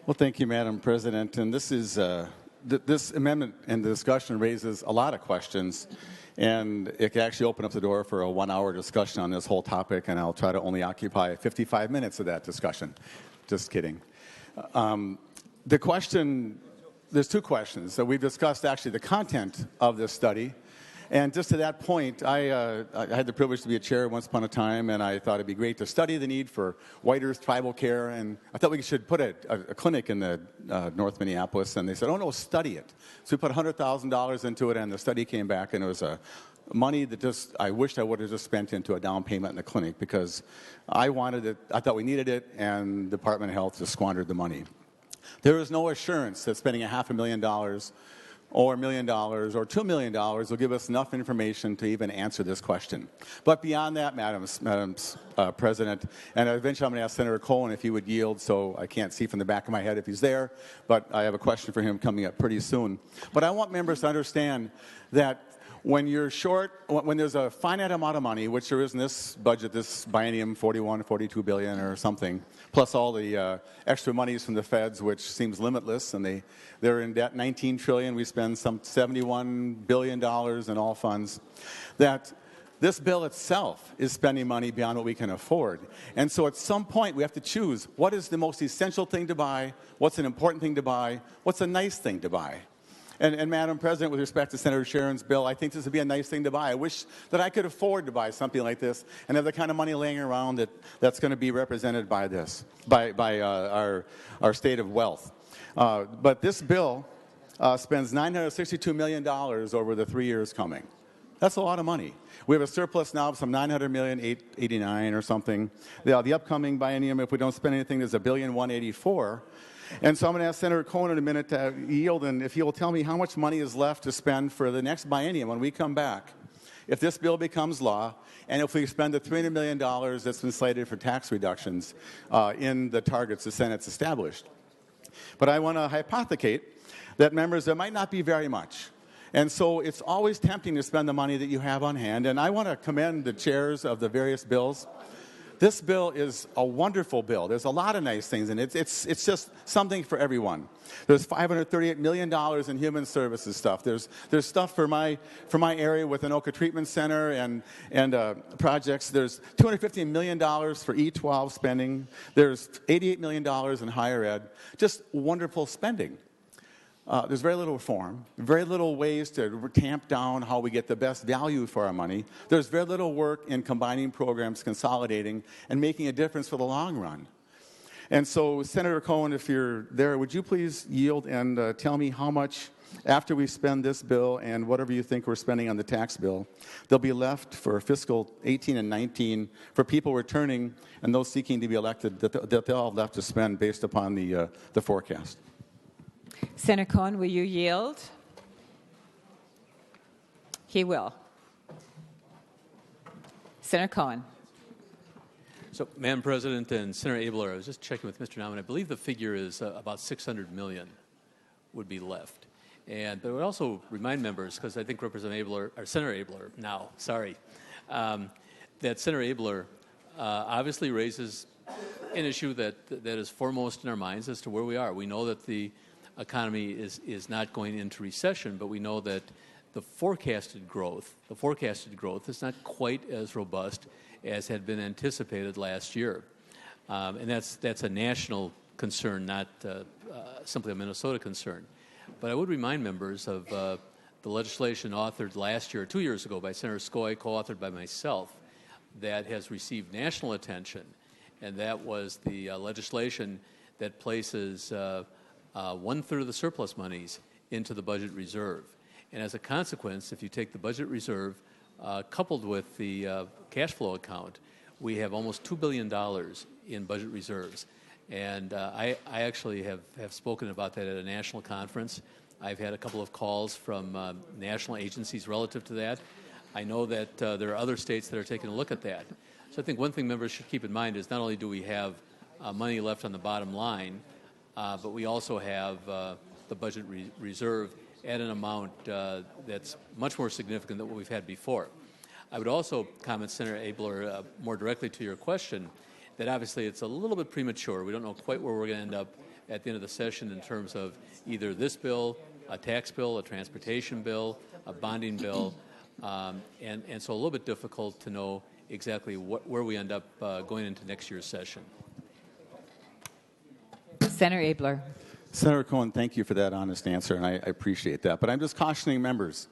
Well, thank you, Madam President. And this amendment and the discussion raises a lot of questions, and it can actually open up the door for a one-hour discussion on this whole topic, and I'll try to only occupy 55 minutes of that discussion. Just kidding. There's two questions. So we've discussed actually the content of this study. And just to that point, I had the privilege to be a chair once upon a time, and I thought it'd be great to study the need for white earth tribal care. And I thought we should put a clinic in the North Minneapolis. And they said, oh, no, study it. So we put $100,000 into it, and the study came back, and it was money that I wished I would have just spent into a down payment in the clinic because I wanted it, I thought we needed it, and the Department of Health just squandered the money. There is no assurance that spending $500,000 or $1 million or $2 million will give us enough information to even answer this question. But beyond that, Madam President, and eventually I'm going to ask Senator Cohen if he would yield, so I can't see from the back of my head if he's there, but I have a question for him coming up pretty soon. But I want members to understand that when you're short, when there's a finite amount of money, which there is in this budget, this biennium, 41, 42 billion or something, plus all the extra monies from the feds, which seems limitless, and they're in debt 19 trillion. We spend some $71 billion in all funds. That this bill itself is spending money beyond what we can afford. And so at some point we have to choose what is the most essential thing to buy, what's an important thing to buy, what's a nice thing to buy. And Madam President, with respect to Senator Sharon's bill, I think this would be a nice thing to buy. I wish that I could afford to buy something like this and have the kind of money laying around that's going to be represented by this, by our state of wealth. But this bill spends $962 million over the 3 years coming. That's a lot of money. We have a surplus now of some $900 million, 889 or something. The upcoming biennium, if we don't spend anything, is $1,184,000,000. And so I'm going to ask Senator Cohen in a minute to yield, and if he will tell me how much money is left to spend for the next biennium when we come back, if this bill becomes law, and if we spend the $300 million that's been slated for tax reductions in the targets the Senate's established. But I want to hypothecate that, members, there might not be very much. And so it's always tempting to spend the money that you have on hand, and I want to commend the chairs of the various bills. This bill is a wonderful bill. There's a lot of nice things in it. It's just something for everyone. There's $538 million in human services stuff. There's stuff for my area with Anoka Treatment Center and projects. There's $250 million for E12 spending. There's $88 million in higher ed. Just wonderful spending. There's very little reform, very little ways to tamp down how we get the best value for our money. There's very little work in combining programs, consolidating, and making a difference for the long run. And so, Senator Cohen, if you're there, would you please yield and tell me how much, after we spend this bill and whatever you think we're spending on the tax bill, there'll be left for fiscal 18 and 19 for people returning and those seeking to be elected, that they'll have left to spend based upon the forecast. Senator Cohen, will you yield? He will. Senator Cohen. So, Madam President and Senator Abeler, I was just checking with Mr. Naumann. I believe the figure is about $600 million would be left. But I would also remind members, because I think Representative Abeler, or Senator Abeler now, sorry, that Senator Abeler obviously raises an issue that is foremost in our minds as to where we are. We know that the economy is not going into recession, but we know that the forecasted growth is not quite as robust as had been anticipated last year. And that's a national concern, not simply a Minnesota concern. But I would remind members of the legislation authored last year, 2 years ago, by Senator Skoye, co-authored by myself, that has received national attention, and that was the legislation that places one-third of the surplus monies into the budget reserve. And as a consequence, if you take the budget reserve coupled with the cash flow account, we have almost $2 billion in budget reserves. And I actually have spoken about that at a national conference. I've had a couple of calls from national agencies relative to that. I know that there are other states that are taking a look at that. So I think one thing members should keep in mind is not only do we have money left on the bottom line, but we also have the budget reserve at an amount that's much more significant than what we've had before. I would also comment, Senator Abeler, more directly to your question, that obviously it's a little bit premature. We don't know quite where we're going to end up at the end of the session in terms of either this bill, a tax bill, a transportation bill, a bonding bill, and so a little bit difficult to know exactly where we end up going into next year's session. Senator Abeler. Senator Cohen, thank you for that honest answer, and I appreciate that. But I'm just cautioning members.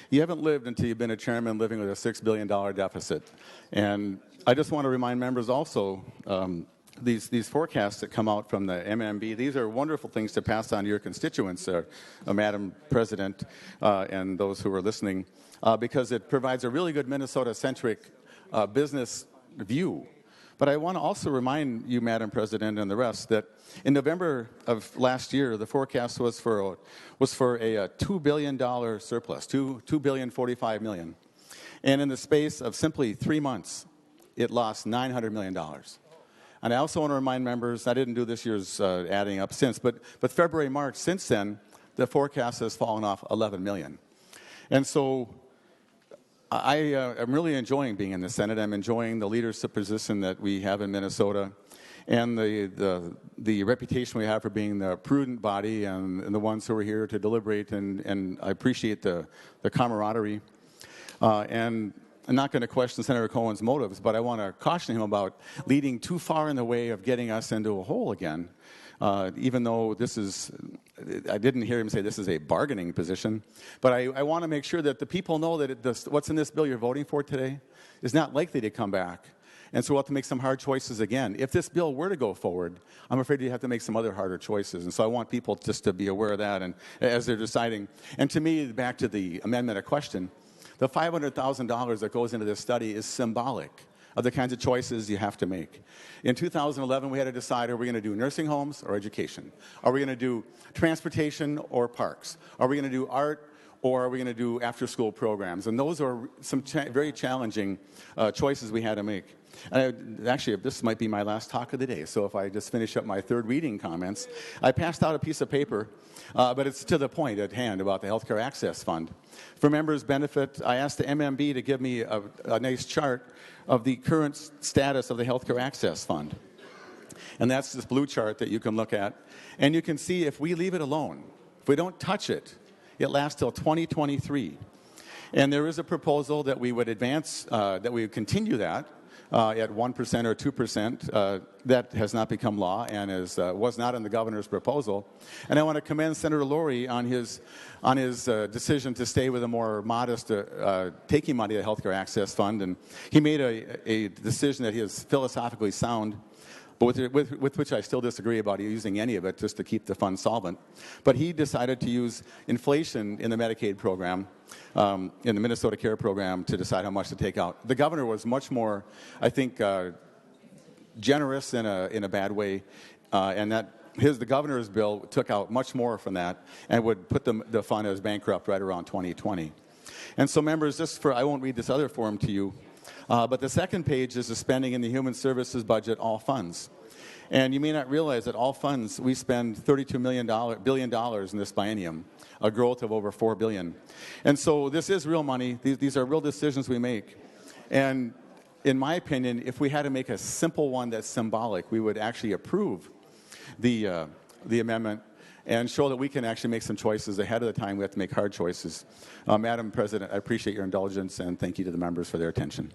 You haven't lived until you've been a chairman living with a $6 billion deficit. And I just want to remind members also, these forecasts that come out from the MMB, these are wonderful things to pass on to your constituents, Madam President, and those who are listening, because it provides a really good Minnesota-centric business view. But I want to also remind you, Madam President, and the rest, that in November of last year, the forecast was for a $2 billion surplus, $2.045 billion. And in the space of simply 3 months, it lost $900 million. And I also want to remind members, I didn't do this year's adding up since, but February, March, since then, the forecast has fallen off $11 million. And so I am really enjoying being in the Senate. I'm enjoying the leadership position that we have in Minnesota and the reputation we have for being the prudent body and the ones who are here to deliberate, and I appreciate the camaraderie. And I'm not going to question Senator Cohen's motives, but I want to caution him about leading too far in the way of getting us into a hole again. Even though this is, I didn't hear him say this is a bargaining position, but I want to make sure that the people know that what's in this bill you're voting for today is not likely to come back. And so we'll have to make some hard choices again. If this bill were to go forward, I'm afraid you have to make some other harder choices. And so I want people just to be aware of that and as they're deciding. And to me, back to the amendment of question, the $500,000 that goes into this study is symbolic of the kinds of choices you have to make. In 2011, we had to decide, are we going to do nursing homes or education? Are we going to do transportation or parks? Are we going to do art, or are we going to do after-school programs? And those are some very challenging choices we had to make. Actually, this might be my last talk of the day, so if I just finish up my third reading comments, I passed out a piece of paper, but it's to the point at hand about the Healthcare Access Fund. For members' benefit, I asked the MMB to give me a nice chart of the current status of the Healthcare Access Fund. And that's this blue chart that you can look at. And you can see if we leave it alone, if we don't touch it, it lasts till 2023. And there is a proposal that we would advance, that we would continue that at 1% or 2%. That has not become law and was not in the governor's proposal. And I want to commend Senator Lowry on his decision to stay with a more modest taking money of the Healthcare Access Fund. And he made a decision that is philosophically sound, but with which I still disagree about using any of it just to keep the fund solvent. But he decided to use inflation in the Medicaid program, in the Minnesota Care program, to decide how much to take out. The governor was much more, I think, generous in a bad way, and that the governor's bill took out much more from that and would put the fund as bankrupt right around 2020. And so, members, I won't read this other form to you. But the second page is the spending in the Human Services budget, all funds. And you may not realize that all funds, we spend $32 billion in this biennium, a growth of over $4 billion. And so this is real money. These are real decisions we make. And in my opinion, if we had to make a simple one that's symbolic, we would actually approve the amendment and show that we can actually make some choices ahead of the time. We have to make hard choices. Madam President, I appreciate your indulgence, and thank you to the members for their attention.